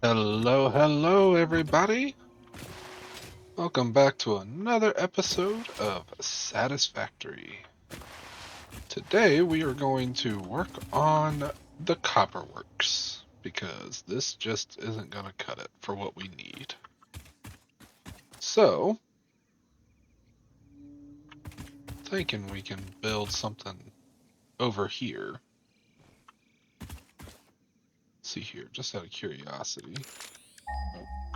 Hello, hello, everybody. Welcome back to another episode of Satisfactory. Today we are going to work on the copperworks because this just isn't going to cut it for what we need. So, thinking we can build something over here. Let's see here, just out of curiosity.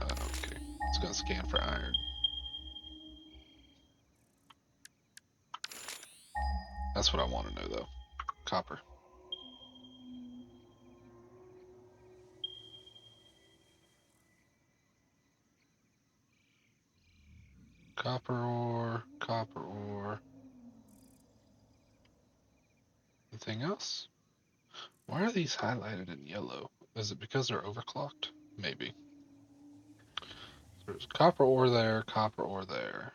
Okay, it's going to scan for iron. That's what I want to know, though. Copper. Copper ore, copper ore. Anything else? Why are these highlighted in yellow? Is it because they're overclocked? Maybe. There's copper ore there, copper ore there.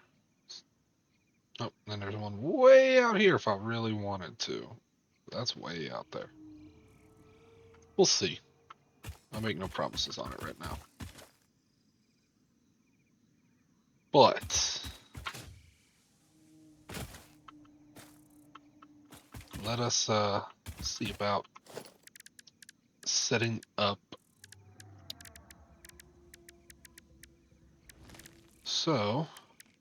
Oh, then there's one way out here if I really wanted to. That's way out there. We'll see. I'll make no promises on it right now. But let us see about setting up. So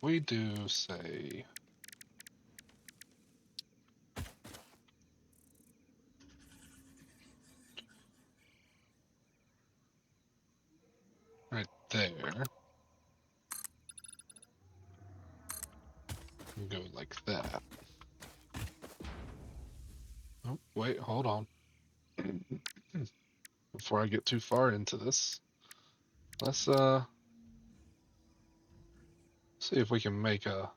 we do say right there. And go like that. Oh, wait, hold on. Before I get too far into this, let's see if we can make a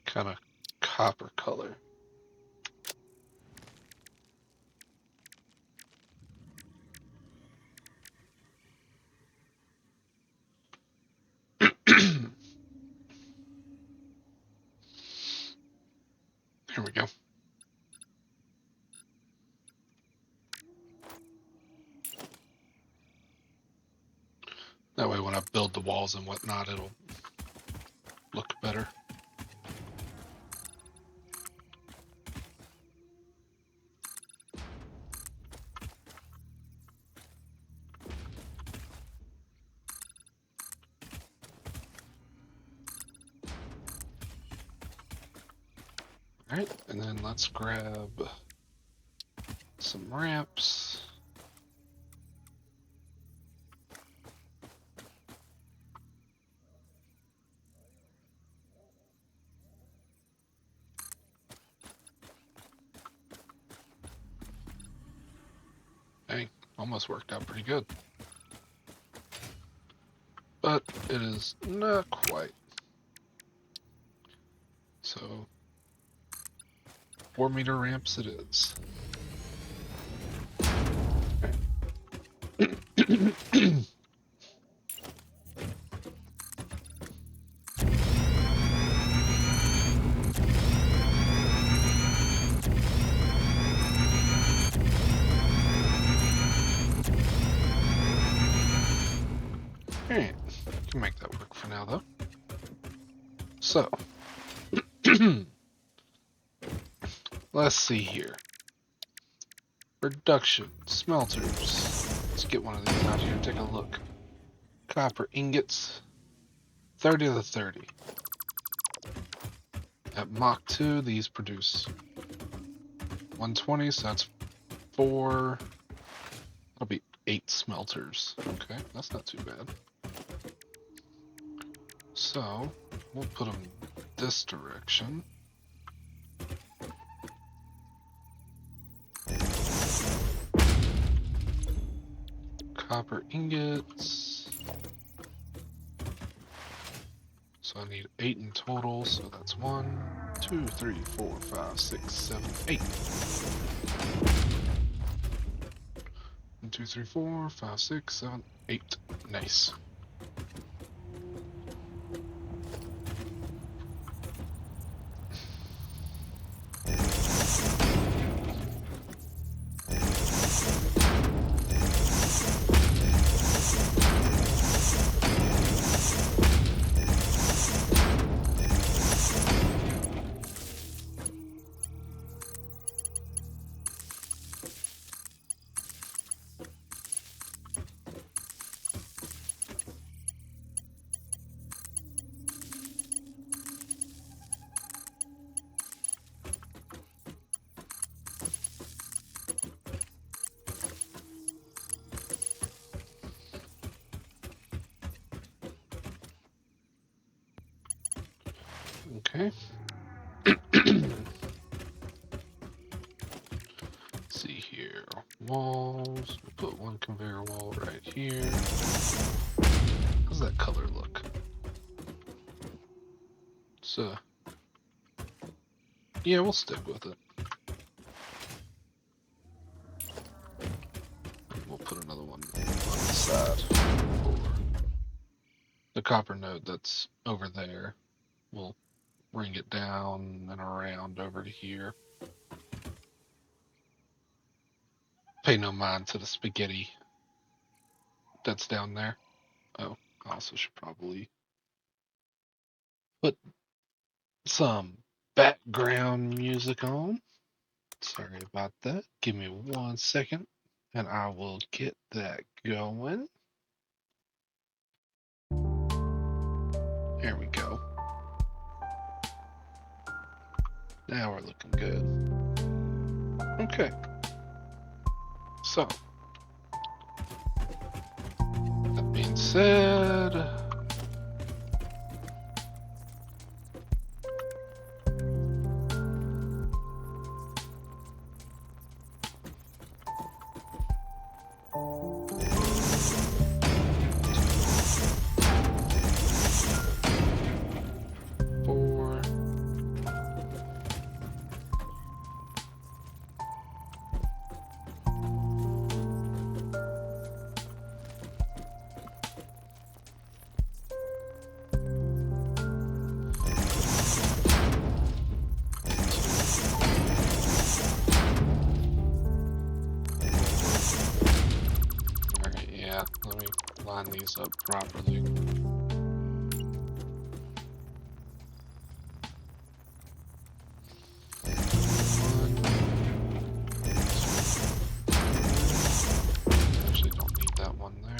kind of copper color. Here we go. That way when I build the walls and whatnot, it'll look better. Alright, and then let's grab some ramps. Hey, almost worked out pretty good. But it is not quite. So 4-meter ramps it is. Alright, can make that work for now though. So, let's see here. Production, smelters. Let's get one of these out here and take a look. Copper ingots, 30 to 30. At Mach 2, these produce 120, so that's 4. That'll be 8 smelters. Okay, that's not too bad. So, we'll put them this direction. Copper ingots. So I need 8 in total, so that's 1, 2, 3, 4, 5, 6, 7, 8. 1, 2, 3, 4, 5, 6, 7, 8. Nice. Okay. Let's see here. Walls. We'll put one conveyor wall right here. How's that color look? So, yeah, we'll stick with it. We'll put another one on the side for the copper node that's over there. We'll bring it down and around over to here. Pay no mind to the spaghetti that's down there. Oh, I also should probably put some background music on. Sorry about that. Give me 1 second and I will get that going. There we go. Now we're looking good. Okay. So, that being said, four. Alright, yeah, let me line these up properly. Actually, don't need that one there.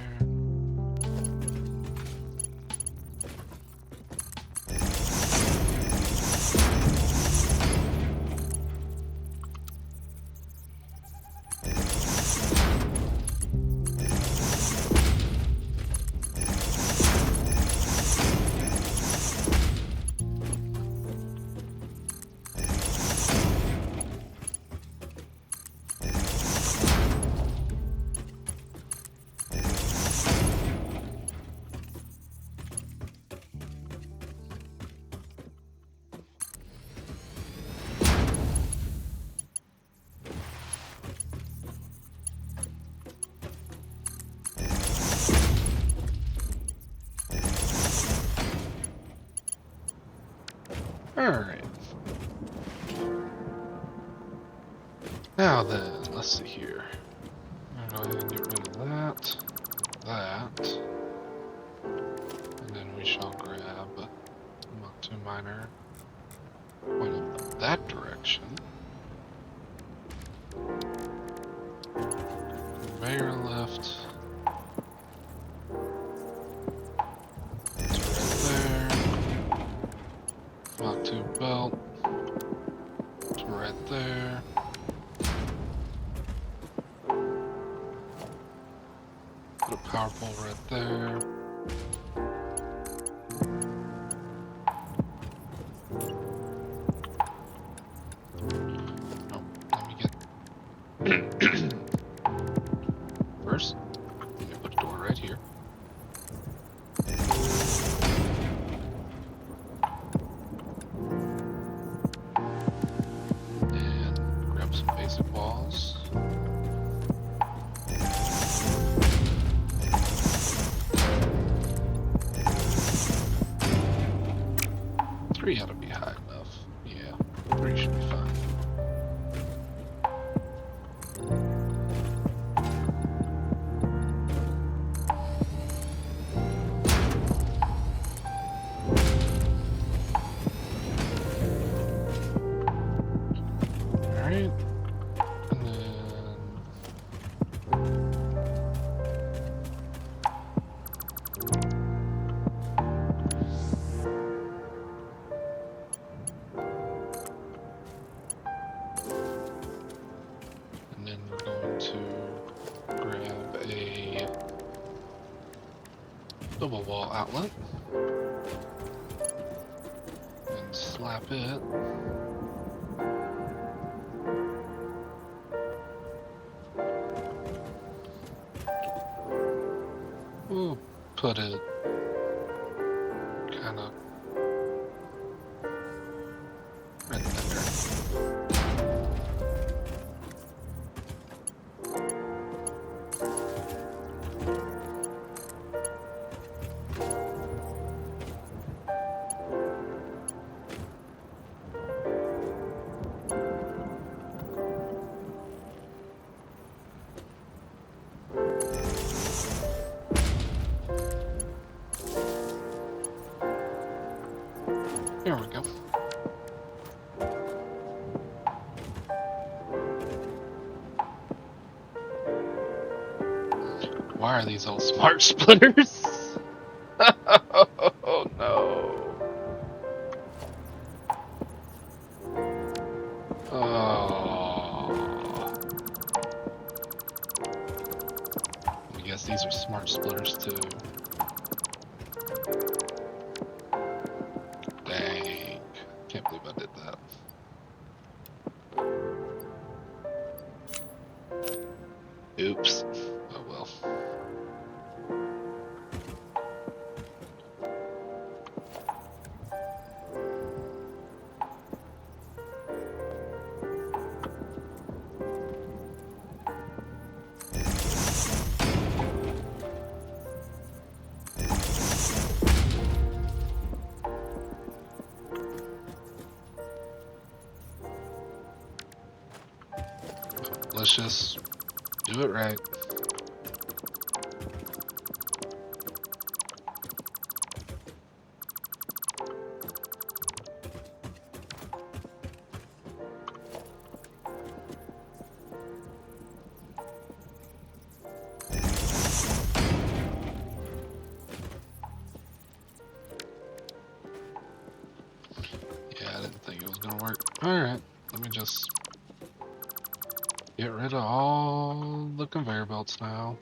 Alright. Now then, let's see here. I'll go ahead and get rid of that, that, and then we shall grab not too minor, point of that direction. Conveyor lift to right there. Knock tube belt to right there. Put a power pole right there. Oh, let me get first. Let me put a door right here. And grab some basic walls. Three ought to be high enough. Yeah, three should be fine. Alright. And then we're going to grab a double wall outlet. And Slap it. We'll put it kind of right there. There we go. Why are these all smart splitters? Oh no. Oh. I guess these are smart splitters too. Dang. Can't believe I did that. Oops. Oh well. Let's just do it right. Yeah, I didn't think it was gonna work. Alright, let me just get rid of all the conveyor belts now.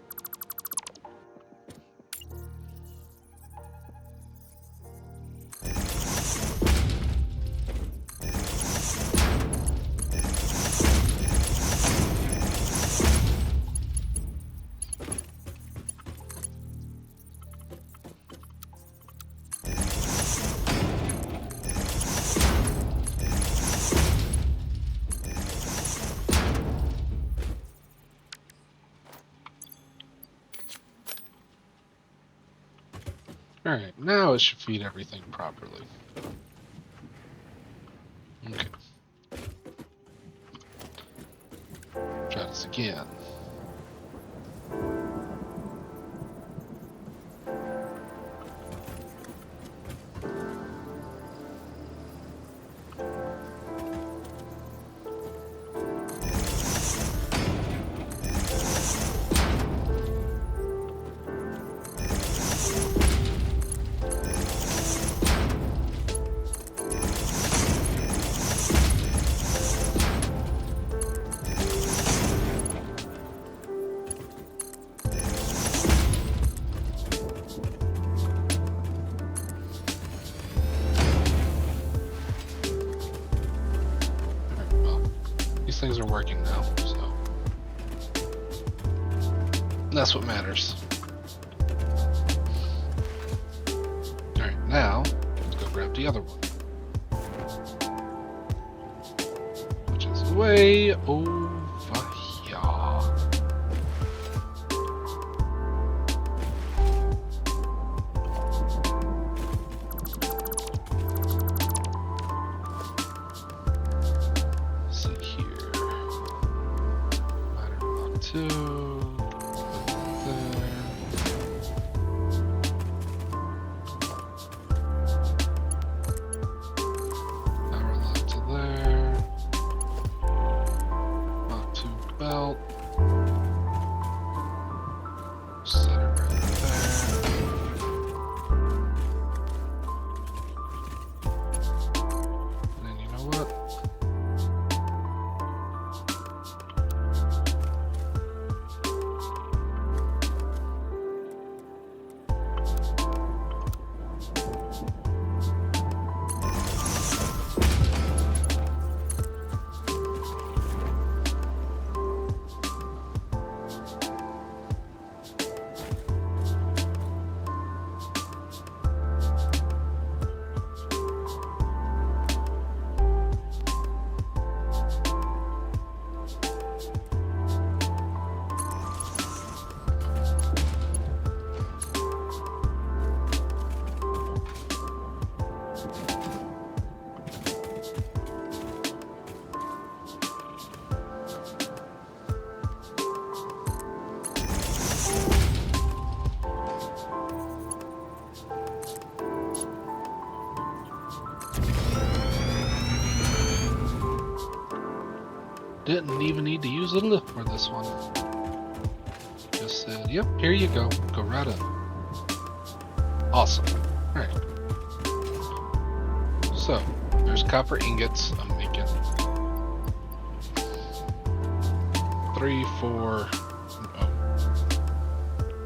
Alright, now it should feed everything properly. Okay. Try this again. Things are working now, so that's what matters. Alright, now let's go grab the other one, which is way over here. Didn't even need to use a lift for this one. Just said, yep, here you go. Go right up. Awesome. Alright. So, there's copper ingots. I'm making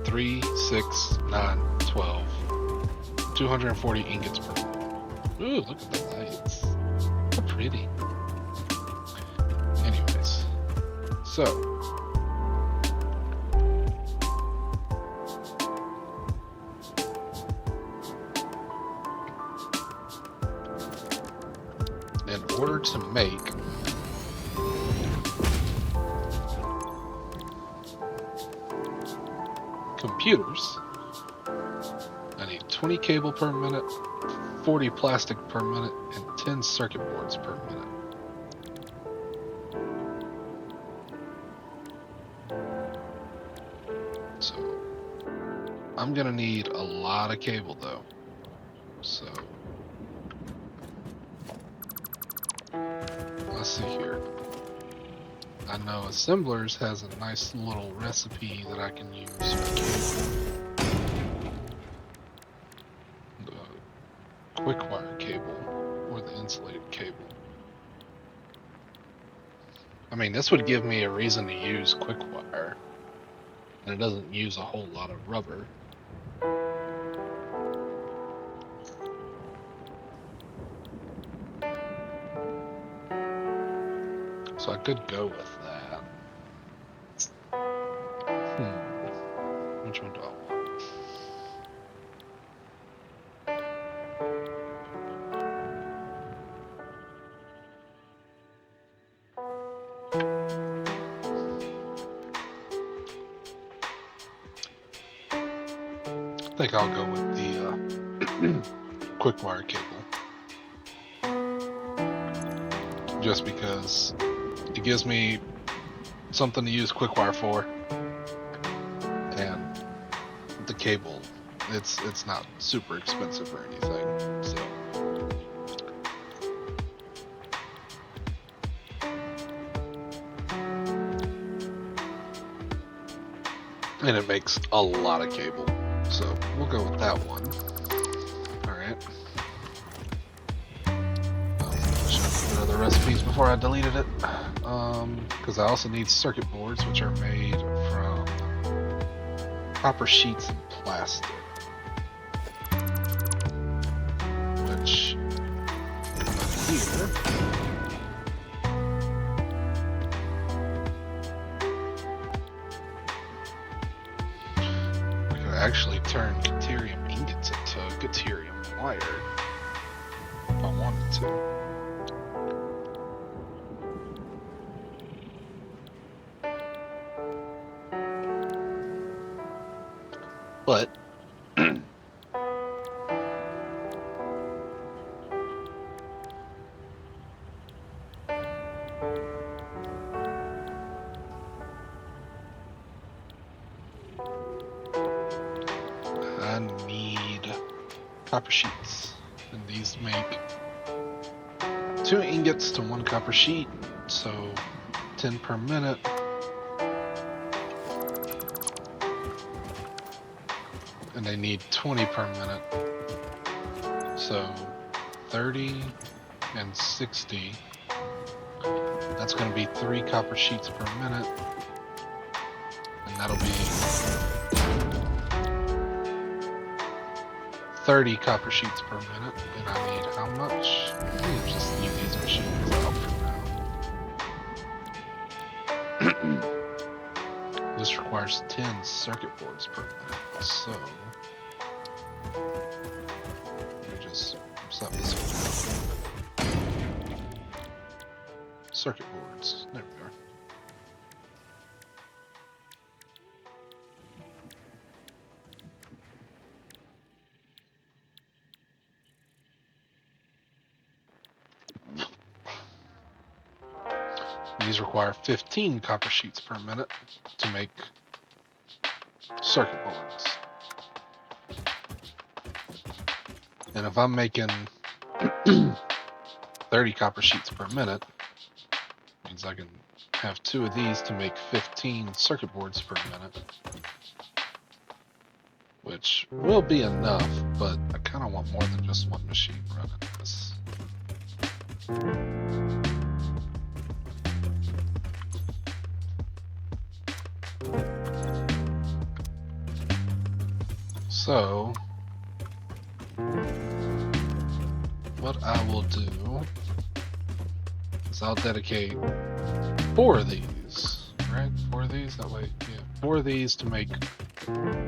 3, 6, 9, 12. 240 ingots per minute. Ooh, look at the lights. How pretty. Anyways, so in order to make computers, I need 20 cable per minute, 40 plastic per minute, and 10 circuit boards per minute. So I'm gonna need a lot of cable though. So let's see here. I know Assemblers has a nice little recipe that I can use for cable. The quick wire cable or the insulated cable. I mean, this would give me a reason to use quick wire, and it doesn't use a whole lot of rubber. So I could go with that. Which one do I want? I think I'll go with the quick wire cable. Just because it gives me something to use quick wire for, and the cable, it's not super expensive or anything, so. And it makes a lot of cable, so we'll go with that one. Alright. Should I the recipes before I deleted it, because I also need circuit boards, which are made from copper sheets and plastic, which here we could actually turn deuterium ingots into deuterium wire if I wanted to. But I need copper sheets, and these make 2 ingots to 1 copper sheet, so 10 per minute. And they need 20 per minute, so 30 and 60. That's going to be 3 copper sheets per minute, and that'll be 30 copper sheets per minute. And I need how much? I need to just leave these machines out for now. This requires 10 circuit boards per minute, so let me just stop this one. Circuit boards, there we are. These require 15 copper sheets per minute to make circuit boards. And if I'm making 30 copper sheets per minute, means I can have 2 of these to make 15 circuit boards per minute. Which will be enough, but I kind of want more than just one machine running this. So, what I will do is I'll dedicate 4 of these, right? 4 of these, that way, yeah. 4 of these to make,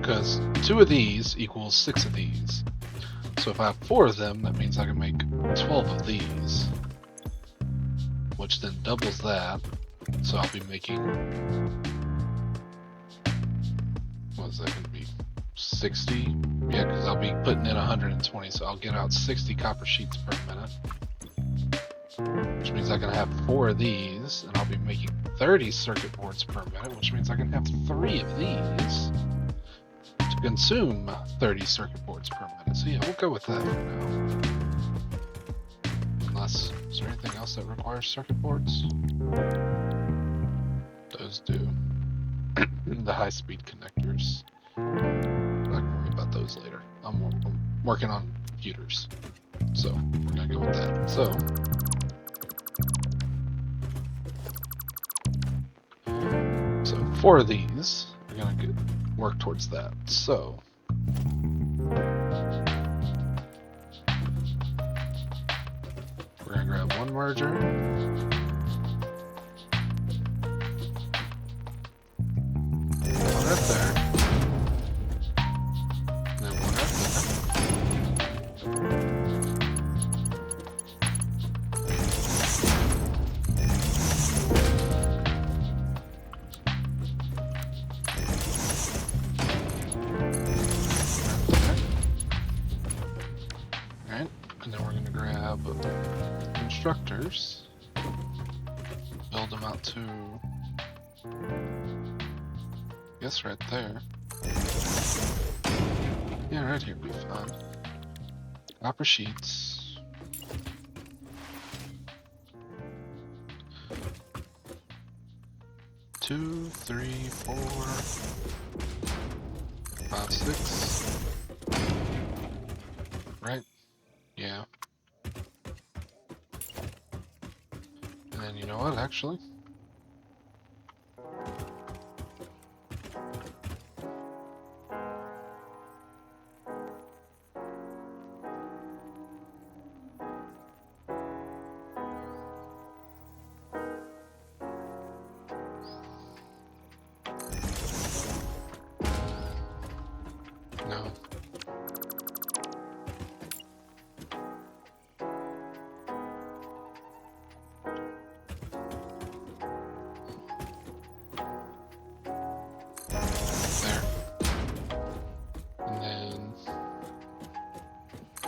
because 2 of these equals 6 of these. So if I have 4 of them, that means I can make 12 of these, which then doubles that. So I'll be making, what is that going to be, 60? Yeah, because I'll be putting in 120, so I'll get out 60 copper sheets per minute. Which means I can have 4 of these, and I'll be making 30 circuit boards per minute, which means I can have 3 of these to consume 30 circuit boards per minute. So yeah, we'll go with that for now. Unless, is there anything else that requires circuit boards? Those do. The high-speed connectors. I'm not gonna worry about those later. I'm working on computers. So, we're gonna go with that. So 4 of these are gonna work towards that. So we're gonna grab one merger. One right there. And then one right there. Constructors, build them out to, I guess right there. Yeah, right here would be fine. Copper sheets. Two, 3, 4, 5, 6. Right? Yeah. And then you know what, actually? No. There. And then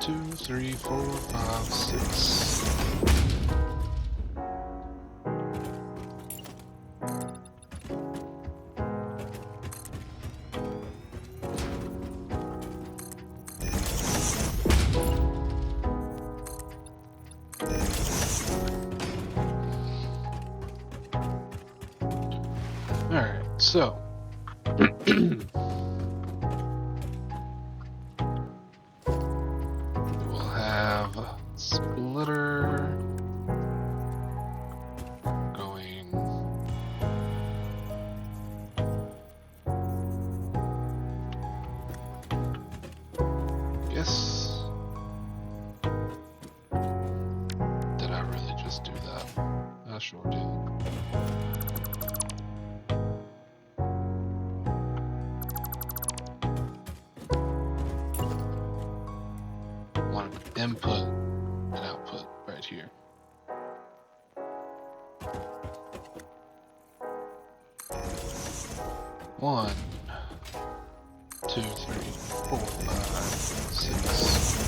2, 3, 4, 5, 6. Alright, so we'll have a splitter going yes. Did I really just do that? I sure did. Input and output right here. One, 2, 3, 4, 5, 6.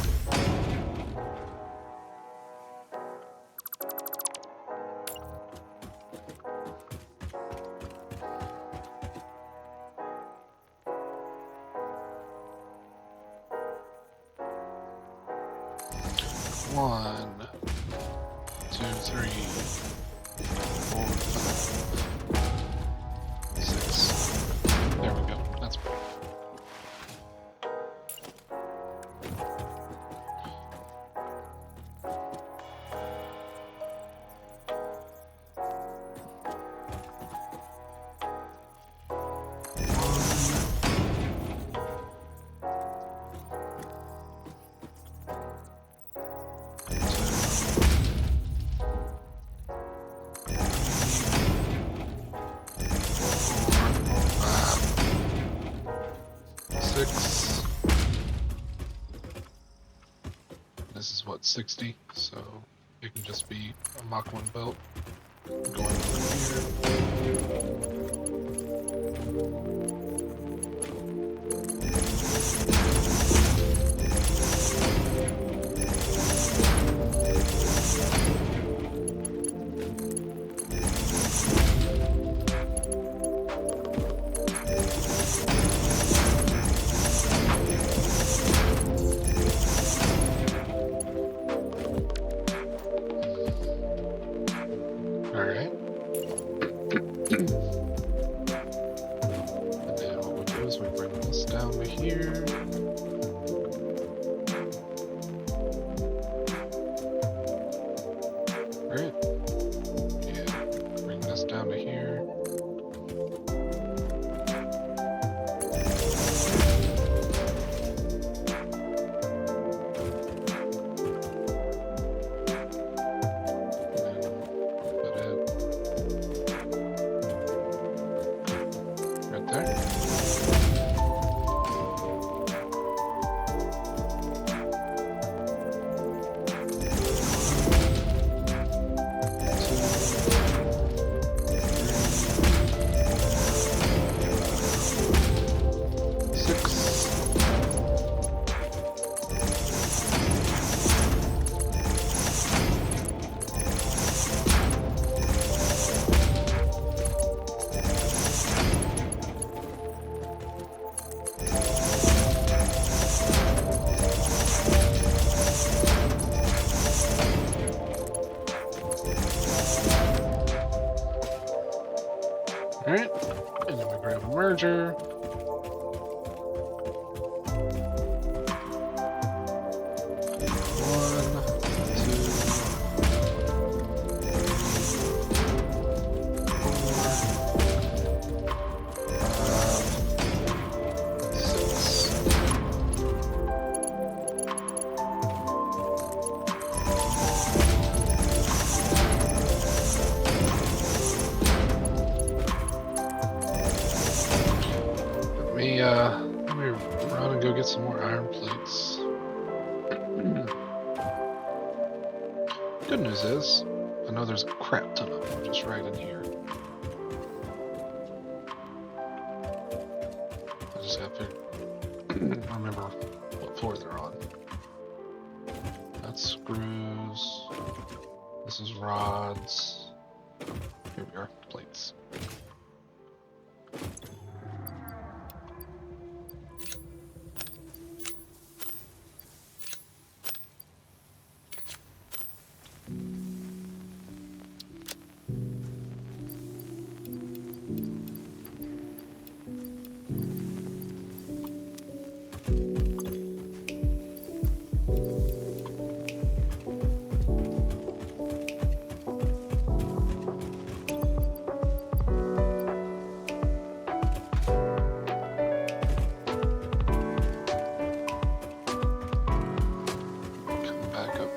One, 2, 3, 4, 5, 6. There we go. That's better. This is what, 60, so it can just be a Mach 1 belt going over Alright. And then what we do is we bring this down to here. Alright. Yeah, bring this down to here. Alright, and then we grab a merger. Let me run and go get some more iron plates. Good news is, I know there's a crap ton of them just right in here. I just have to remember what floor they're on. That's screws. This is rods. Here we are, plates.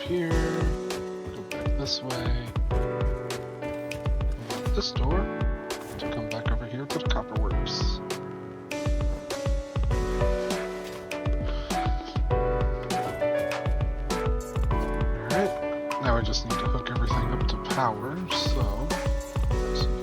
Here, go back this way, this door to come back over here to the copper works. Alright, now I just need to hook everything up to power, so let's see here.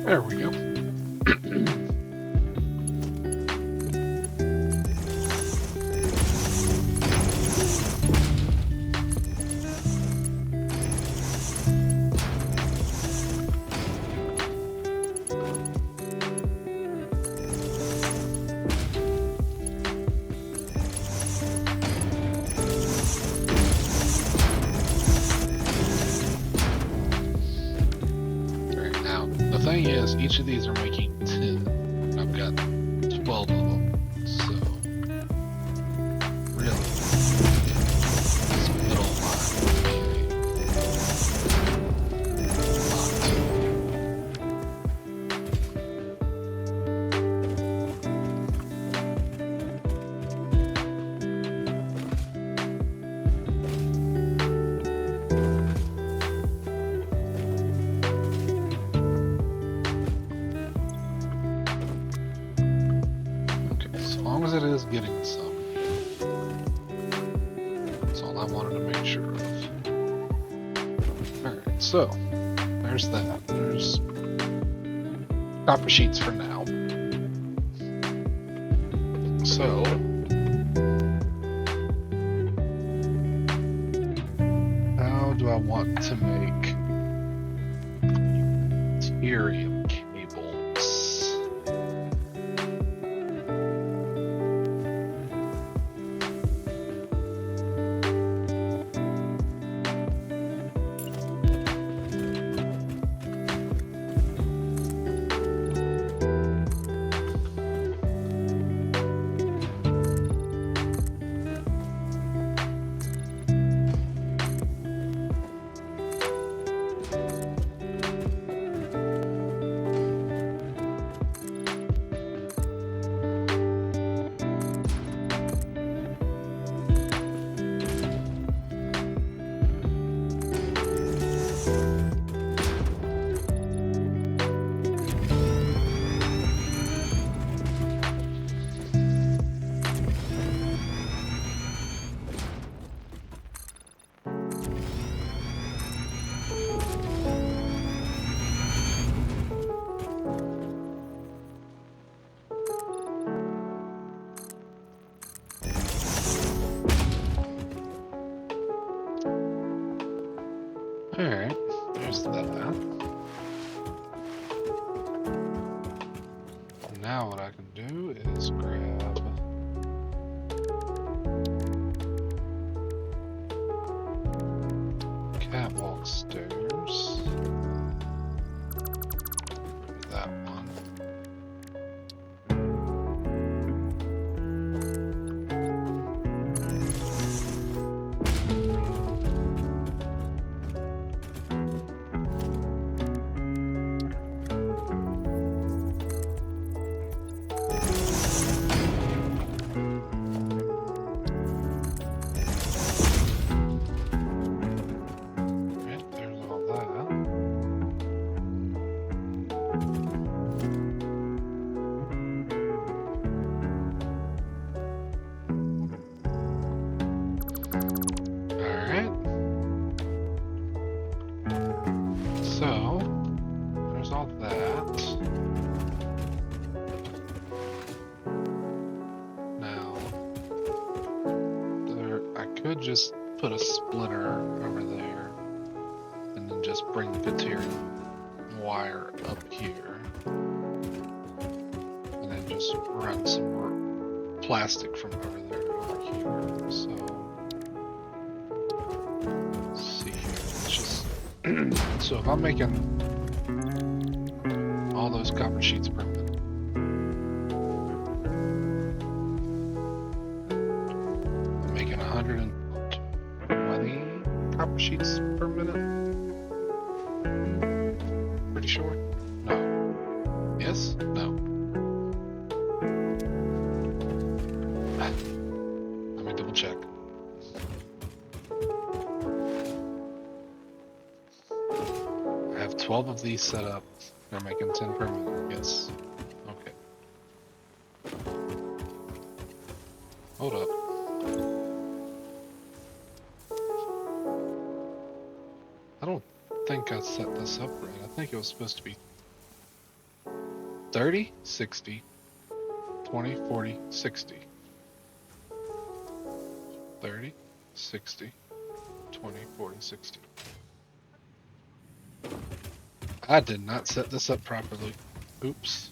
There we go. Alright, now, the thing is, each of these are making 10. I've got 12 of them, so really, this middle line would be okay, as long as it is getting some. That's all I wanted to make sure of. Alright, so there's that. There's copper sheets for now. So how do I want to make Ethereum cables? Alright, there's that. Now what I can do is grab catwalk stairs. That one. So, there's all that. Now, I could just put a splitter over there and then just bring the Ethereum wire up here. And then just run some plastic from over there to over here. So, let's see here. It's just so if I'm making all those copper sheets per minute, I'm making 120 copper sheets per minute. Pretty sure. No. Yes? No. Let me double check. I have 12 of these set up. They're making 10 per minute. Yes. Okay. Hold up. I don't think I set this up right. I think it was supposed to be 30, 60, 20, 40, 60. 30, 60, 20, 40, 60. I did not set this up properly. Oops.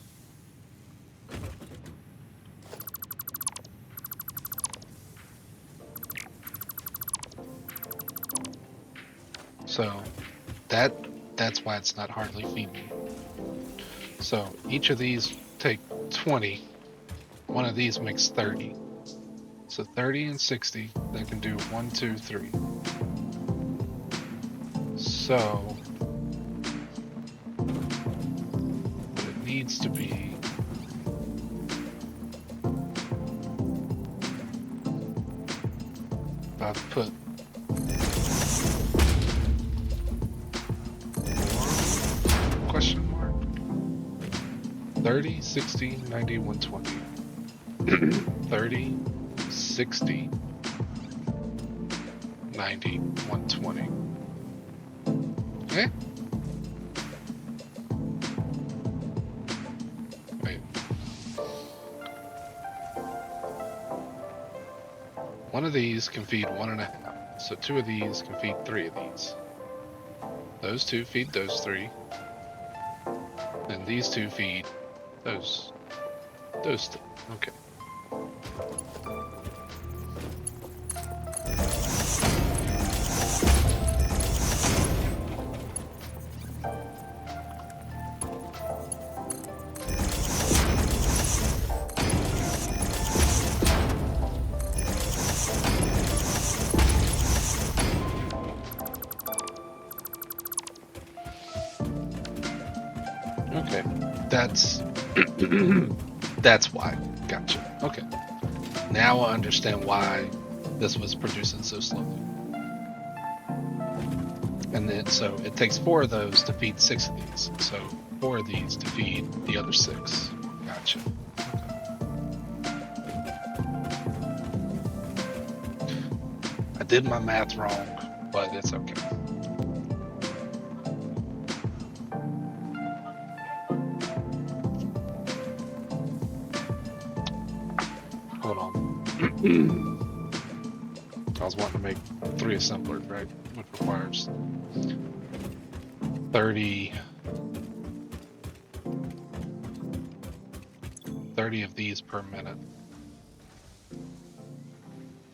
So that's why it's not hardly feeding. So each of these take 20. One of these makes 30. So 30 and 60, they can do 1, 2, 3. So what it needs to be if I put question mark 30, 60, 90, 120. 30, 60, 90, 120. Okay? Wait. One of these can feed 1.5. So 2 of these can feed 3 of these. Those 2 feed those 3. And these 2 feed those 2. Okay. Okay. That's why. Gotcha. Okay. Now I understand why this was producing so slowly. And then, so it takes 4 of those to feed 6 of these. So 4 of these to feed the other 6. Gotcha. I did my math wrong, but it's okay. Hold on. I was wanting to make 3 assemblers, right? Which requires 30 of these per minute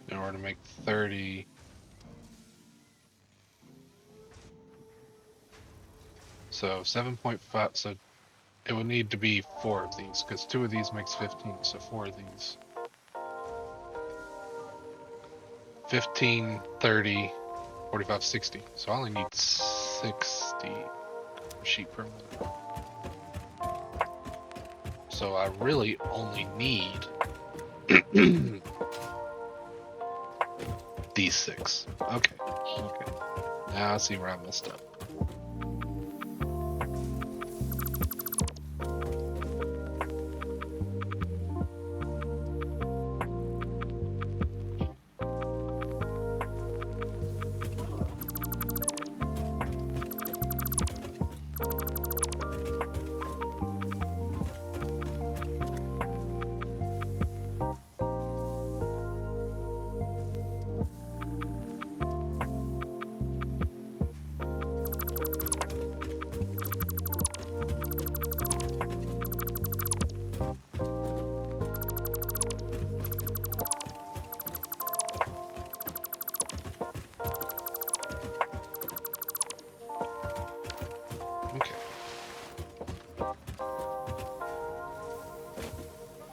in order to make 30. So 7.5. So it would need to be 4 of these because 2 of these makes 15. So 4 of these. 15, 30, 45, 60. So I only need 60 per sheet per minute. So I really only need these 6. Okay. Okay. Now I see where I messed up.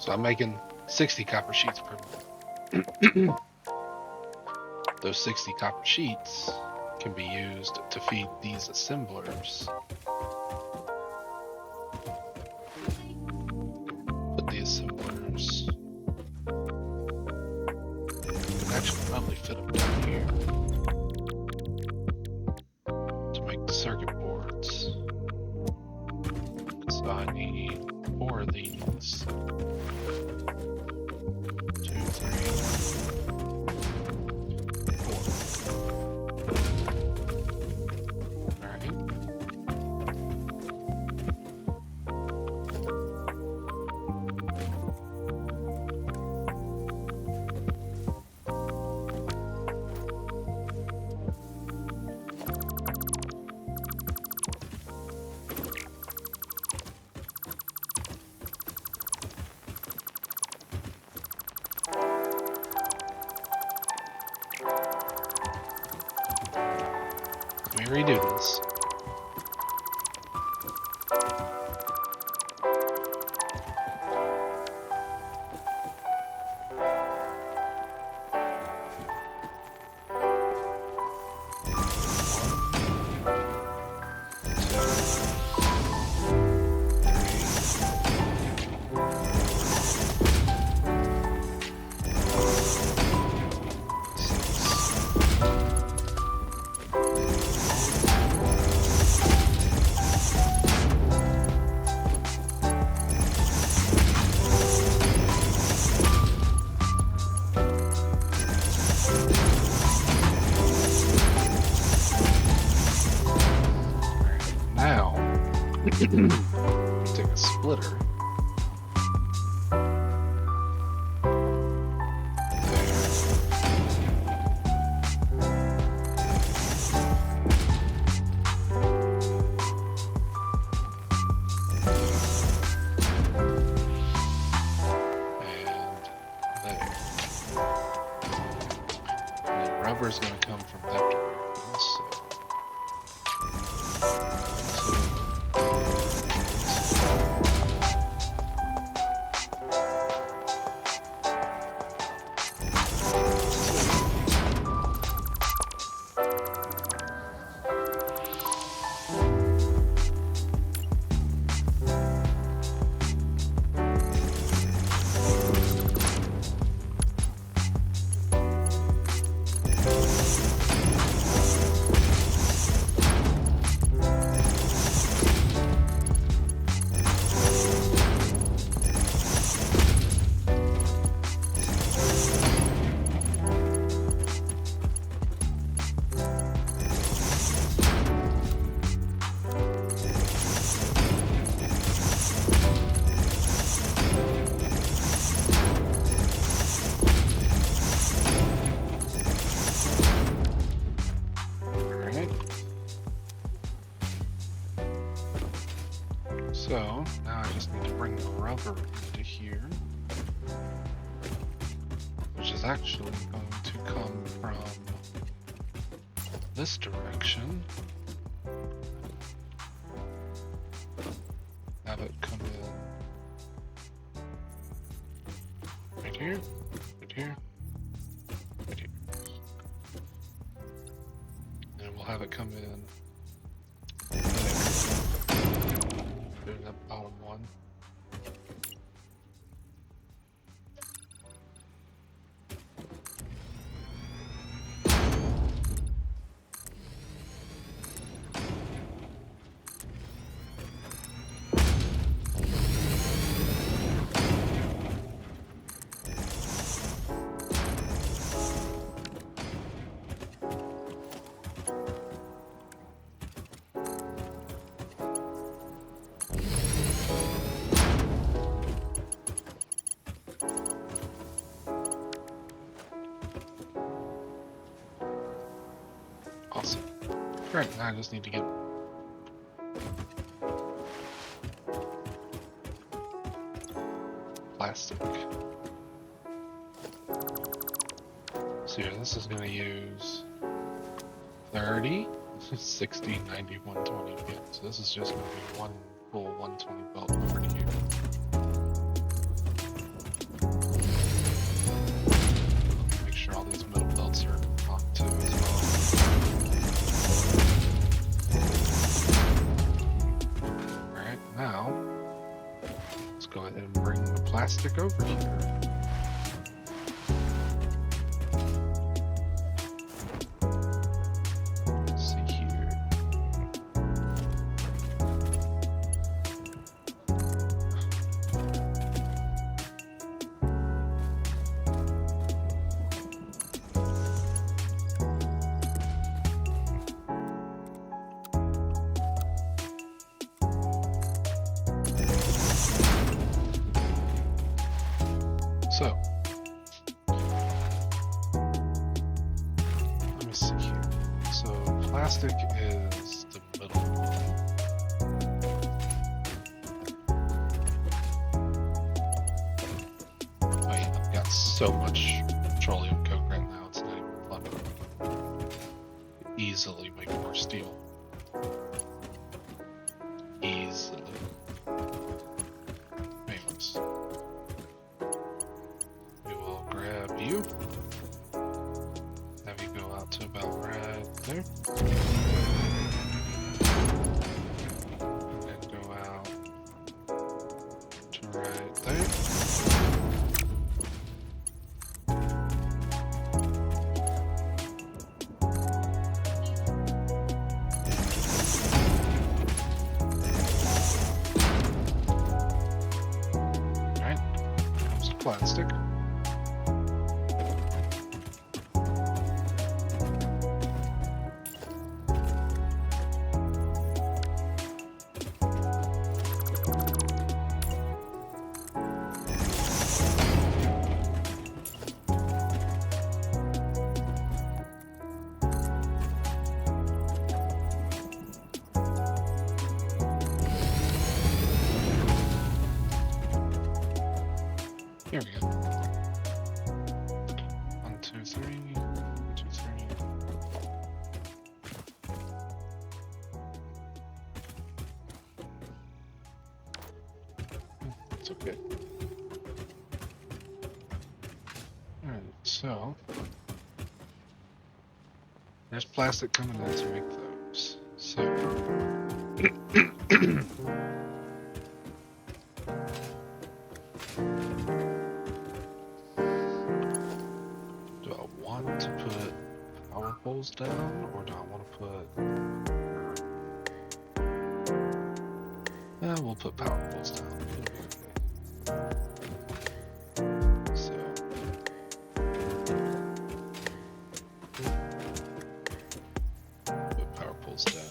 So I'm making 60 copper sheets per minute. Those 60 copper sheets can be used to feed these assemblers. Put the assemblers. Can actually probably fit them down here to make the circuit boards. So I need 4 of these. 2, 3, 4. Alright. redo this. Take a splitter. Rubber's going to come from that direction, so. So, now I just need to bring the rubber into here, which is actually going to come from this direction. Have it come in right here, right here, right here. And we'll have it come in that bottom one. Awesome. Alright, now I just need to get plastic. So yeah, this is going to use 30, 60, 90, 120. Yeah, so this is just going to be one full 120 belt over to here. Make sure all these middle belts are locked too as well. Alright, now let's go ahead and bring the plastic over here. So, let me see here. So, plastic is the middle one. Oh yeah, I've got so much petroleum coke right now, it's not even funny. Easily make more steel. you. Have you go out to about right there. And then go out to right there. Alright, comes the plastic. Here we go. 1, 2, 3. 1, 2, 3. It's okay. Alright, so there's plastic coming in to make those. So do I want to put power poles down, or do I want to put... we'll put power poles down. It'll be okay. So put power poles down.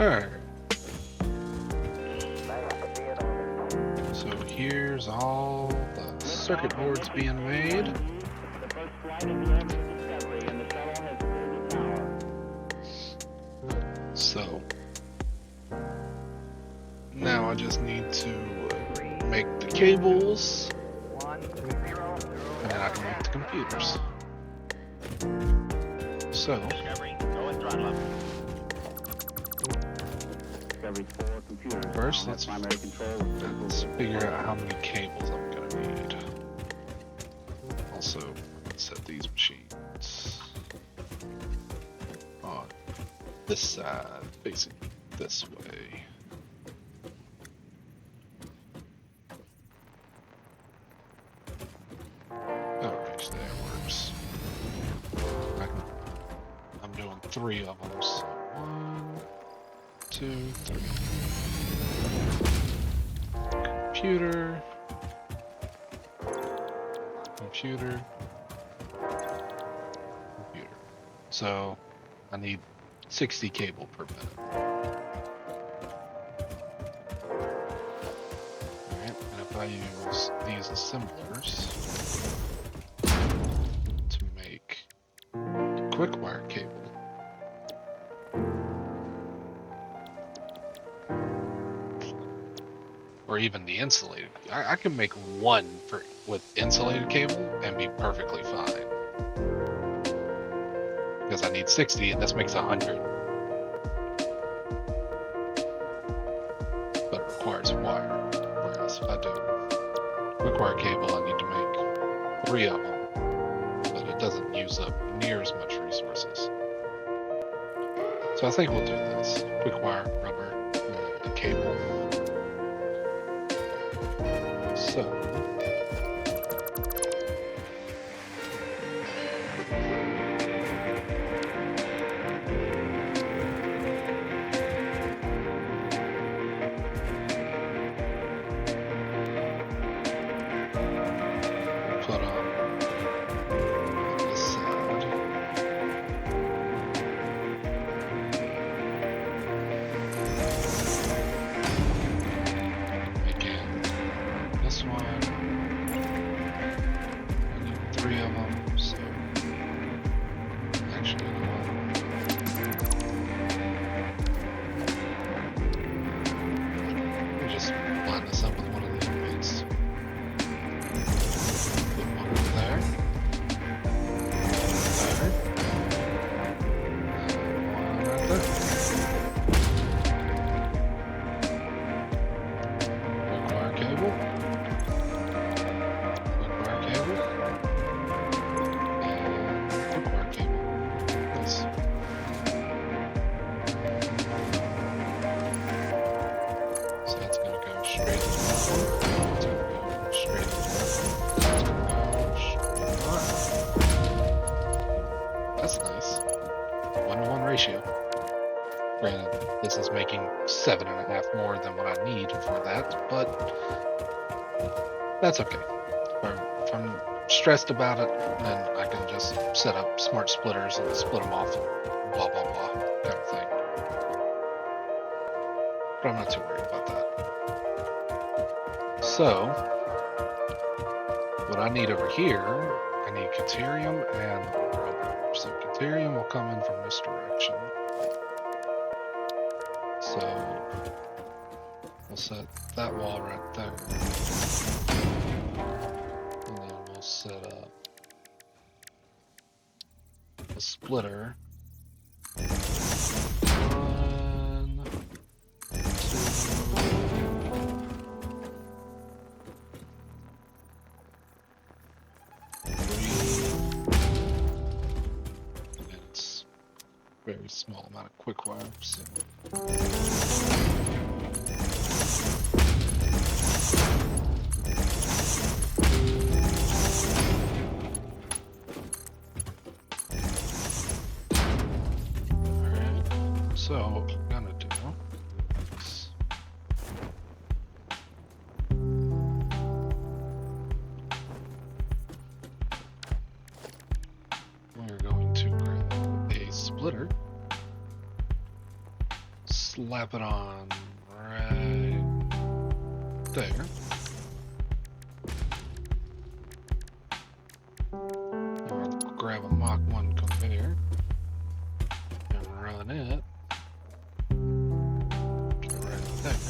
Alright. So here's all the circuit boards being made. So now I just need to make the cables, and then I can make the computers. So first, let's figure out how many cables I'm gonna need. Also, set these machines on this side, facing this way. Alright, that works. I'm doing 3 of them, so 1, 2, 3. Computer. So I need 60 cable per minute. Alright, and if I use these assemblers to make quick wire cable, or even the insulated. I can make one with insulated cable and be perfectly fine. Because I need 60 and this makes 100. But it requires wire. Whereas if I do quick wire cable, I need to make 3 of them. But it doesn't use up near as much resources. So I think we'll do this. Quick wire, rubber, and cable. So put on this side. Again, this one. I need 3 of them, so actually, you know what? Let me just line this up with one of the inmates. Put one over there. There. And one right there. Quick wire cable. Quick wire cable. And quick wire cable. Nice. So that's gonna go straight to the bottom. It's gonna go straight to the bottom. It's gonna go straight to the bottom. That's nice. 1-to-1 ratio. Granted, this is making 7.5 more than what I need for that, but that's okay. If I'm stressed about it, then I can just set up smart splitters and split them off and blah blah blah kind of thing. But I'm not too worried about that. So, what I need over here, I need Caterium and rubber. So Caterium will come in from this direction. So, we'll set that wall right there. And then we'll set up a splitter. 1, 2, 3. And it's a very small amount of quick wire, so. So what we're gonna do is we're going to grab a splitter, slap it on right there. And we'll grab a Mach 1 conveyor and run it right there.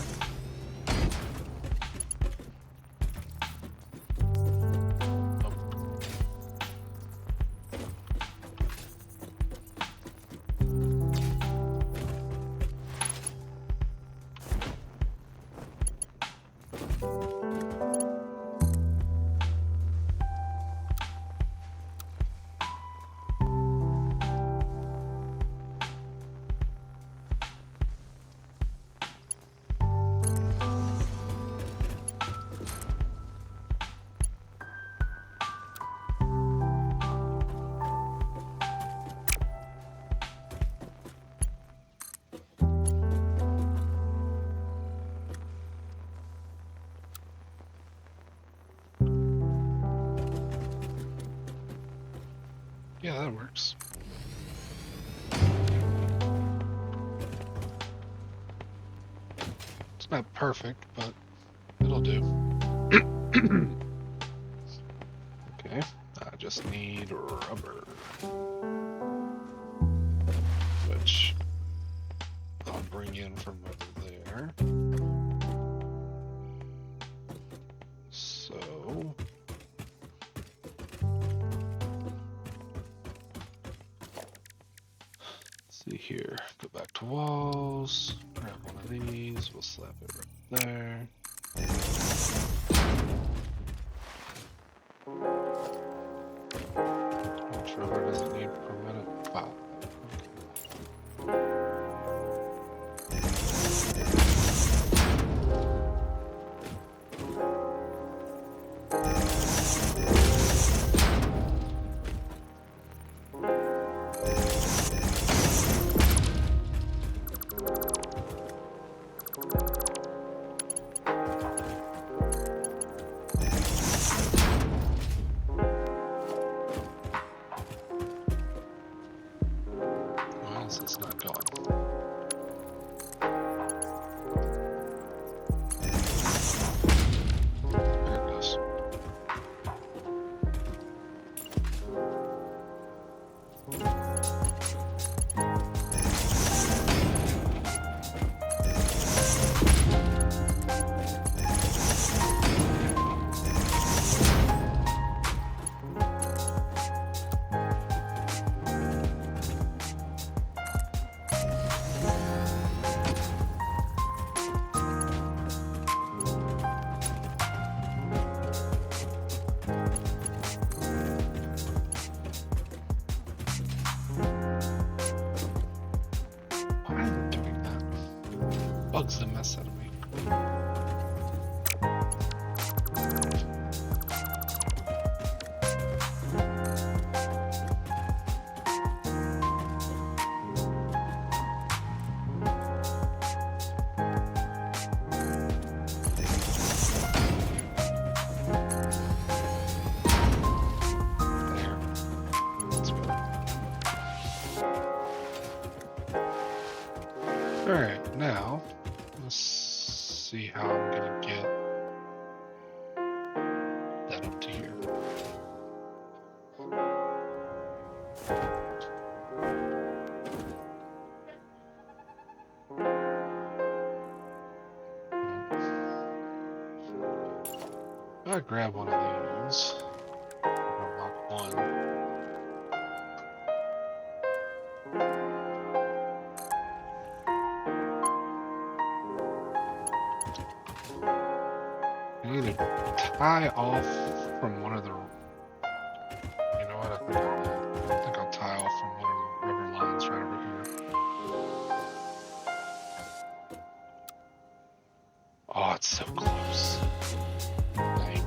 Yeah, that works. It's not perfect, but it'll do. Okay, I just need rubber, which I'll bring in from over there. the walls. Grab one of these. We'll slap it right there. How much rubber does it need per minute? 5. Why is this not going? There it goes. Why am I doing that? Bugs the mess out of me. There. That's better. Alright, now let's see how I'm gonna get that up to here. I'll grab one of these. Unlock one. I need to tie off from one of the. You know what? I think I'll tie off from one of the rubber lines right over here. Oh, it's so close. Dang.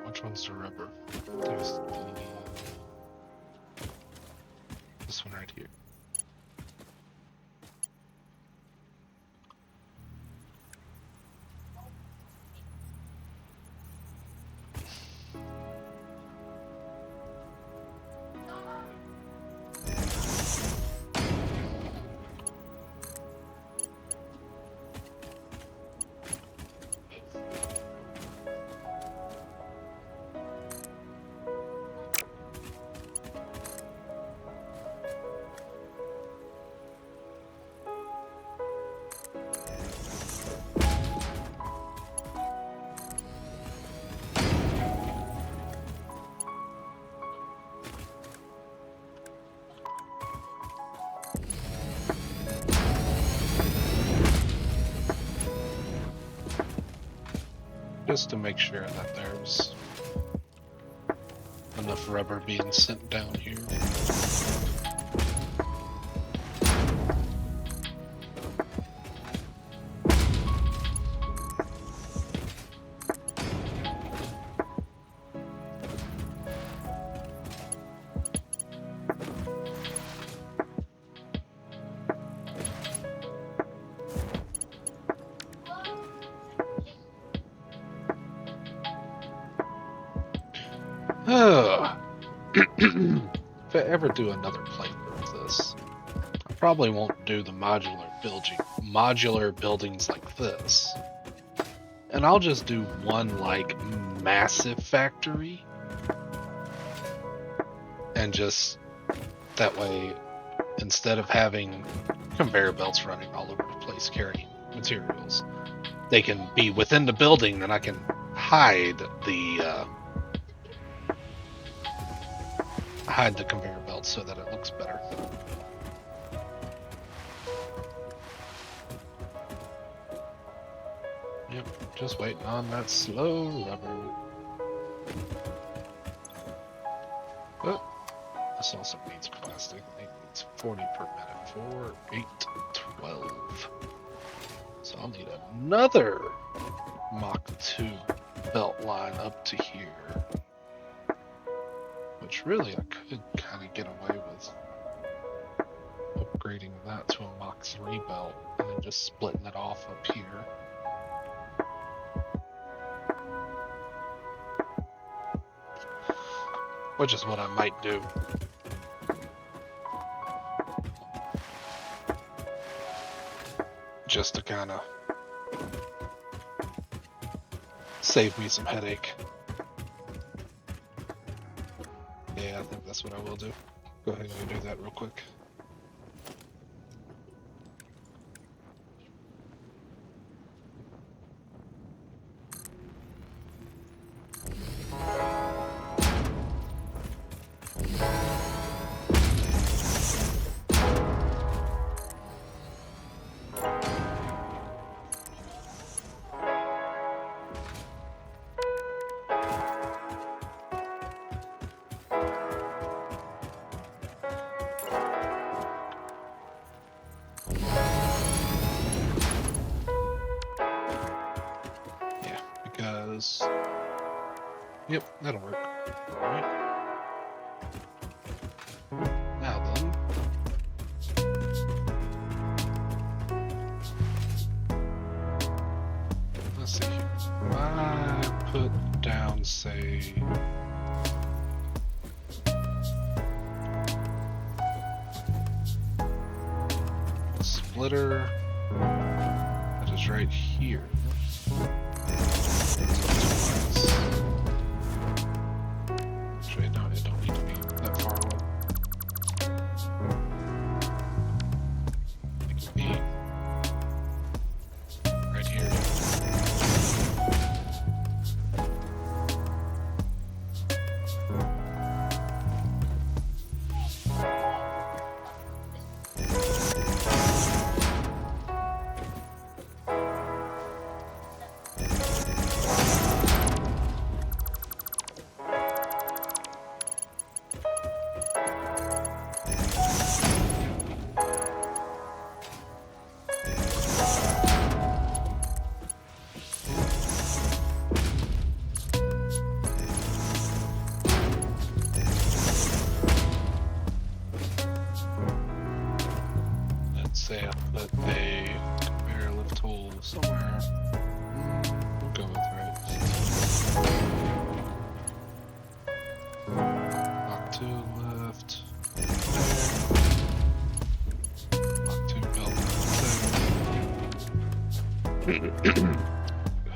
Which one's the rubber? There's this one right here. Just to make sure that there's enough rubber being sent down here. If I ever do another playthrough of this, I probably won't do the modular buildings like this. And I'll just do one like massive factory. And just that way, instead of having conveyor belts running all over the place carrying materials, they can be within the building, and I can hide the conveyor belt so that it looks better. Yep, just waiting on that slow rubber. Oh, this also needs plastic. It needs 40 per minute. 4, 8, 12. So I'll need another Mach 2 belt line up to here. Which really I could kind of get away with upgrading that to a Mach 3 belt and then just splitting it off up here. Which is what I might do. Just to kind of save me some headache. Yeah, I think that's what I will do. Go ahead and do that real quick. Yep, that'll work. Alright. Now then. Let's see here. If I put down, say, a splitter that is right here. Say I put a conveyor lift tool somewhere. We'll go with right. Mach 2 lift. Mach 2 belt.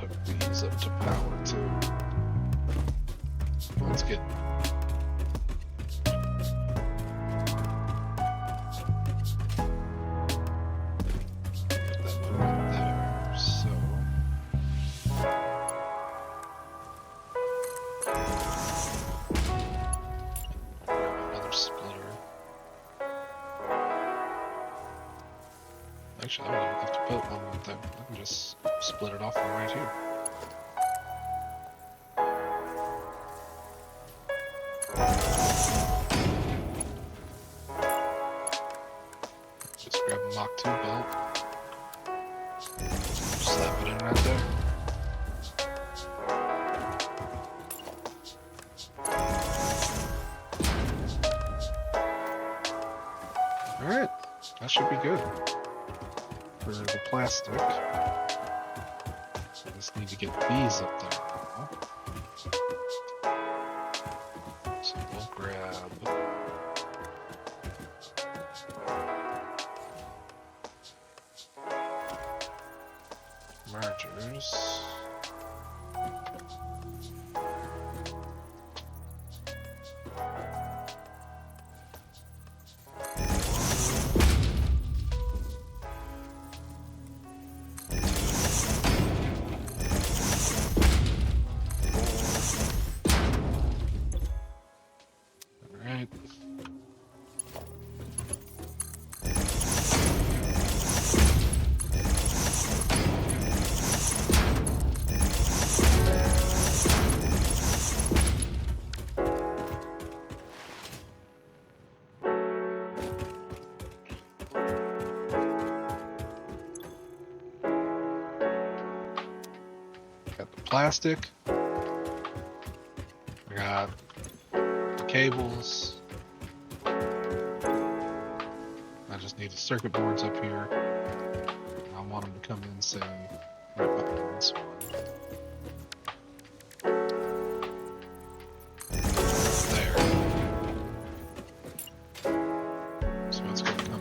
Hook these up to power too. Let's get. Actually, I don't even have to put one with them. I can just split it off from right here. 2 belt. Slap it in right there. Alright, that should be good for the plastic. So I just need to get these up there now. So we'll grab mergers. Alright. Got the plastic. I got the cables. I just need the circuit boards up here. I want them to come in, say, right behind this one. There. So it's going to come in.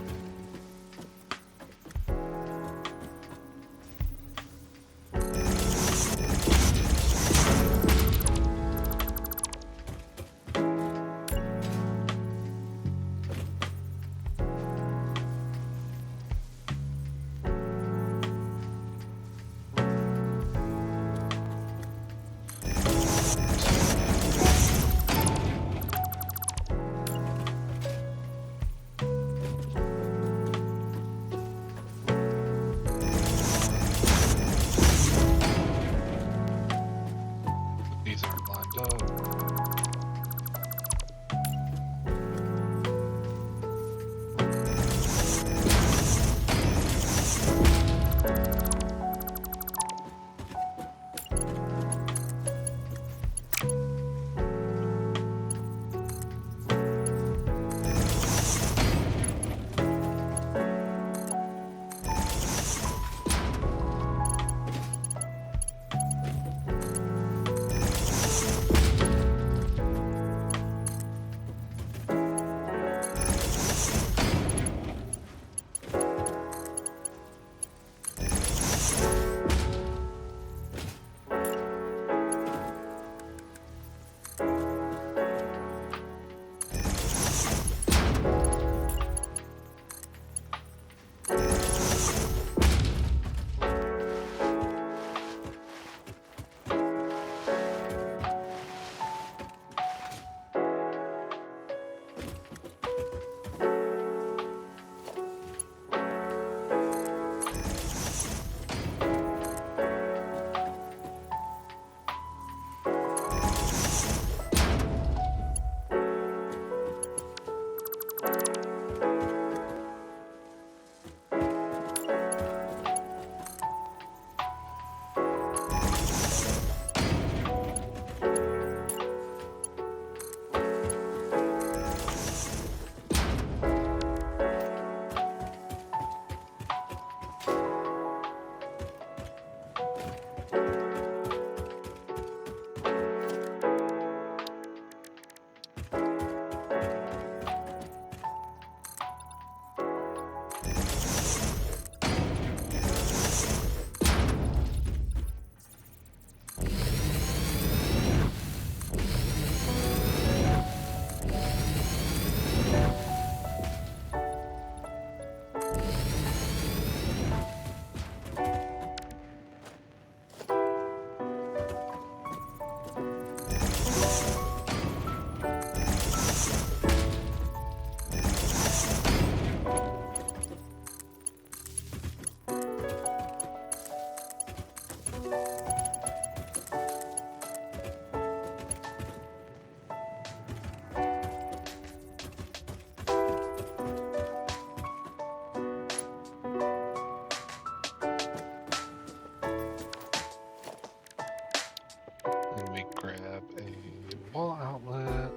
outlet.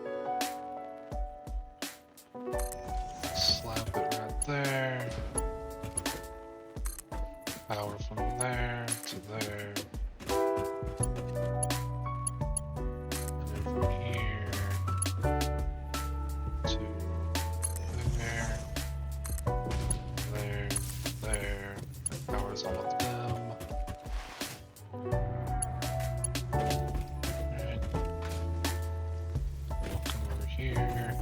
Slap it right there. Power from there to there. And then from here to there. There. There. That powers all of them. Alright. We'll come over here.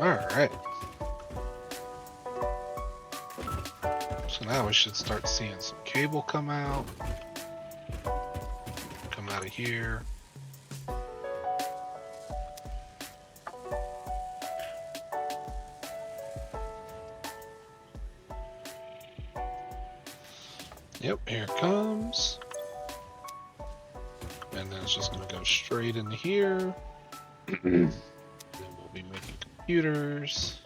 Alright. So now we should start seeing some cable come out. Come out of here. Yep, here it comes. And then it's just going to go straight into here. Then we'll be making computers.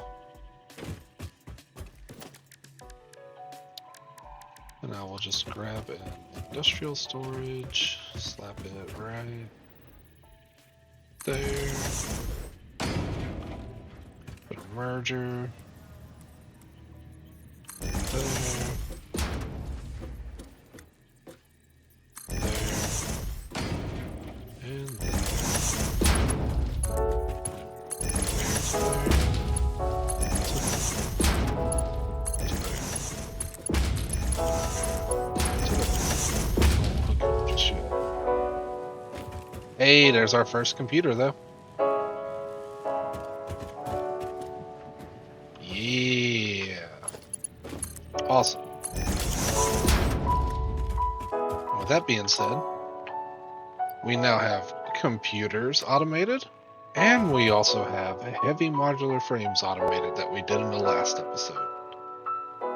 And I will just grab an industrial storage, slap it right there. Put a merger there. Hey, there's our first computer, though. Yeah. Awesome. With that being said, we now have computers automated, and we also have heavy modular frames automated that we did in the last episode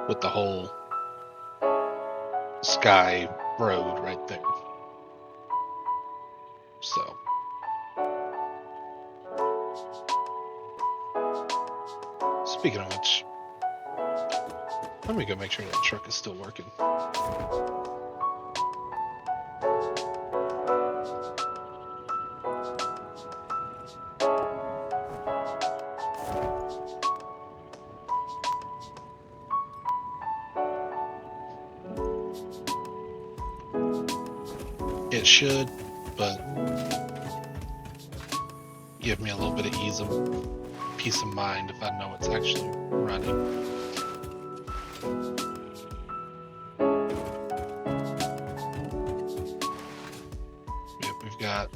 with the whole sky road right there. So, speaking of which, let me go make sure that truck is still working. It should, but give me a little bit of peace of mind if I know it's actually running. Yep, we've got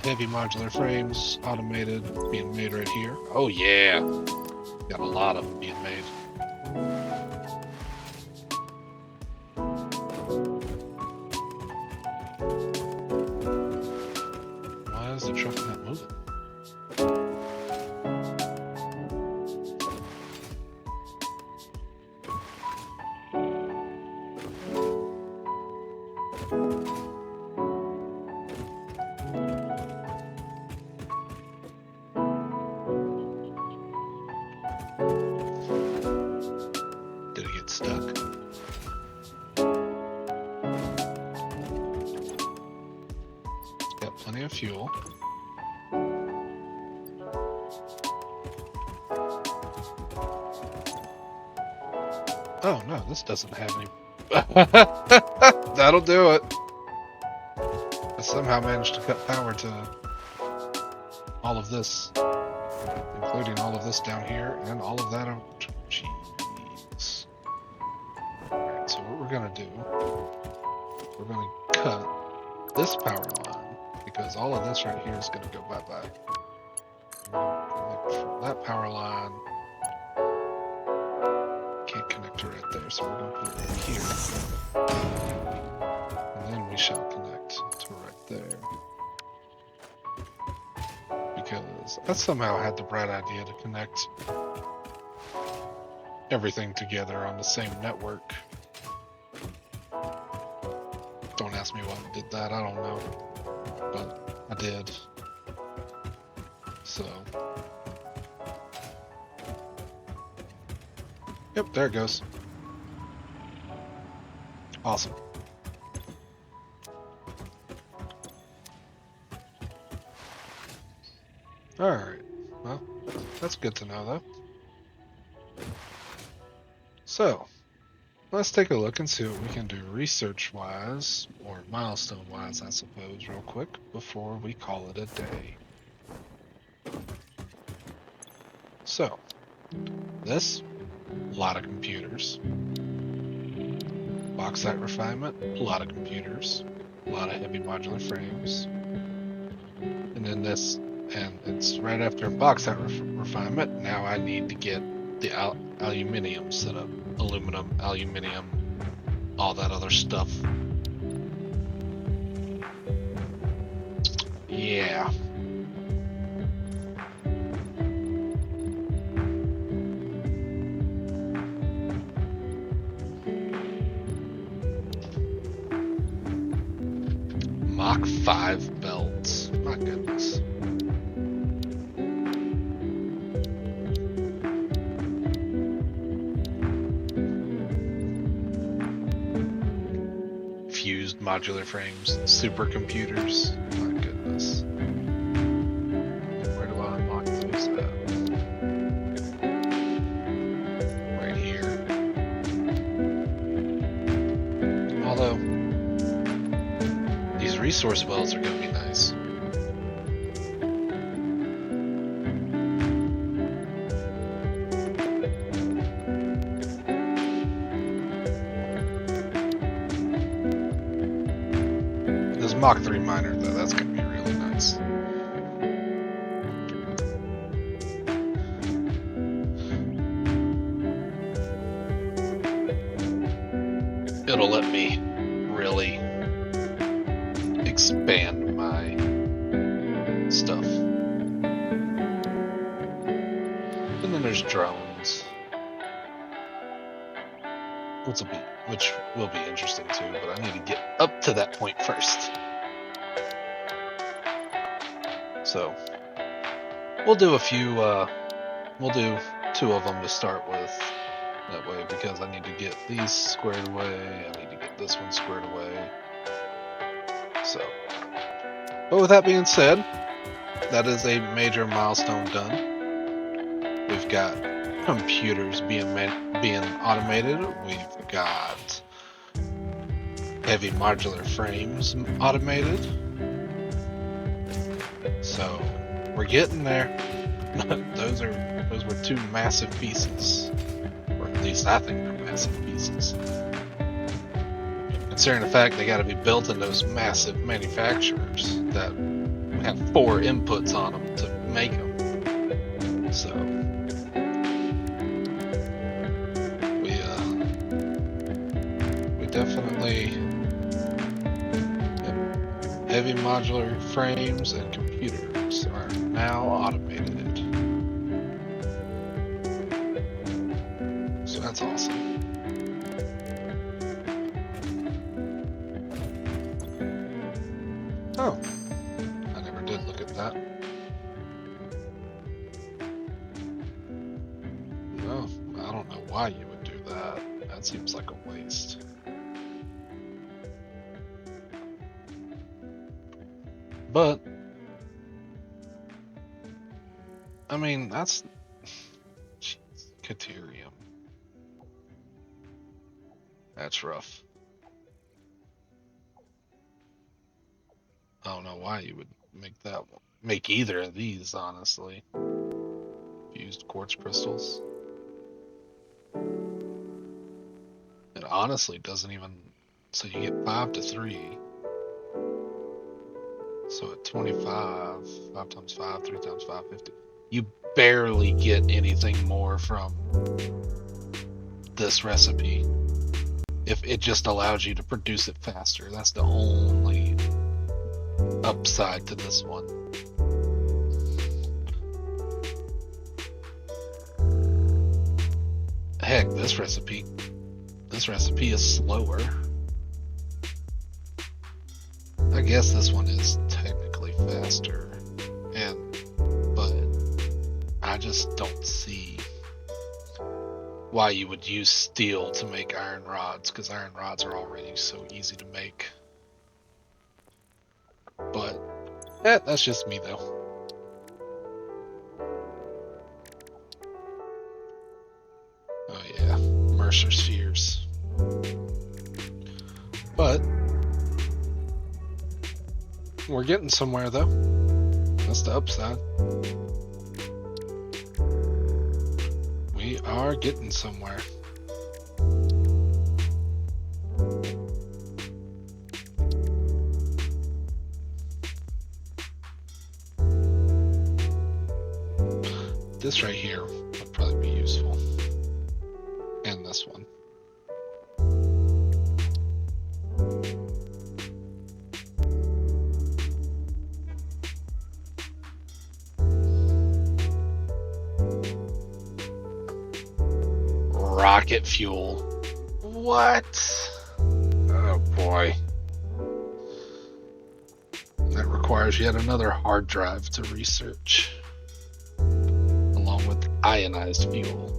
heavy modular frames automated being made right here. Oh yeah, got a lot of them being made. Why is the truck not moving? Did it get stuck? It's got plenty of fuel. Oh no, this doesn't have any. That'll do it. I somehow managed to cut power to all of this, including all of this down here and all of that out. Jeez. Alright, so what we're gonna do, we're gonna cut this power line because all of this right here is going to go bye-bye. Connect from that power line. Can't connect to right there, so we're going to put it here. And then we shall connect to right there. Because I somehow had the bright idea to connect everything together on the same network. Don't ask me why I did that, I don't know. But I did. So. Yep, there it goes. Awesome. Alright, well, that's good to know though. So, let's take a look and see what we can do research-wise, or milestone-wise, I suppose, real quick, before we call it a day. So, this, a lot of computers. Bauxite refinement, a lot of computers. A lot of heavy modular frames. And then this, and it's right after bauxite refinement, now I need to get the aluminium set up. Aluminum, aluminium, all that other stuff. Yeah. Mach 5 belts. My goodness. Fused modular frames, supercomputers. My goodness. Where do I unlock those at? Right here. Although, these resource wells are going to be nice. This Mach 3 miner, though, that's going to be really nice. It'll let me really expand my stuff. And then there's drones. Which will be interesting too, but I need to get up to that point first. So we'll do a few, we'll do 2 of them to start with that way, because I need to get these squared away, I need to get this one squared away. So, but with that being said, that is a major milestone done. We've got computers being automated. We've got heavy modular frames automated. So we're getting there. Those were 2 massive pieces, or at least I think they're massive pieces. Considering the fact they got to be built in those massive manufacturers that have 4 inputs on them to make them. So we definitely, heavy modular frames and computers are now automated. So that's awesome. Oh, I never did look at that. No, I don't know why you would do that. That seems like a waste. But, I mean, that's... Jeez, Caterium. That's rough. I don't know why you would make that one. Make either of these, honestly. Fused quartz crystals. It honestly doesn't even... So you get 5 to 3. So at 25, 5 times 5, 3 times 5, 50. You barely get anything more from this recipe. If it just allows you to produce it faster, that's the only upside to this one. Heck, this recipe is slower. I guess this one is technically faster, but I just don't see why you would use steel to make iron rods, because iron rods are already so easy to make. But that's just me though. Oh yeah, Mercer spheres. But we're getting somewhere though. That's the upside. We are getting somewhere. This right here would probably be useful. And this one. Rocket fuel. What? Oh boy. That requires yet another hard drive to research, along with ionized fuel.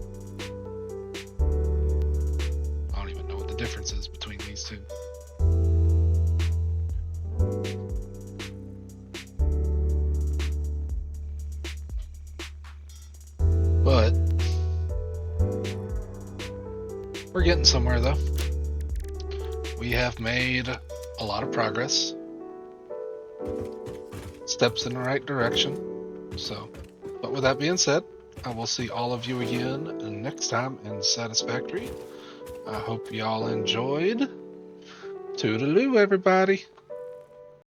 I don't even know what the difference is between these two. But we're getting somewhere though. We have made a lot of progress. Steps in the right direction. So, but with that being said, I will see all of you again next time in Satisfactory. I hope y'all enjoyed. Toodaloo, everybody.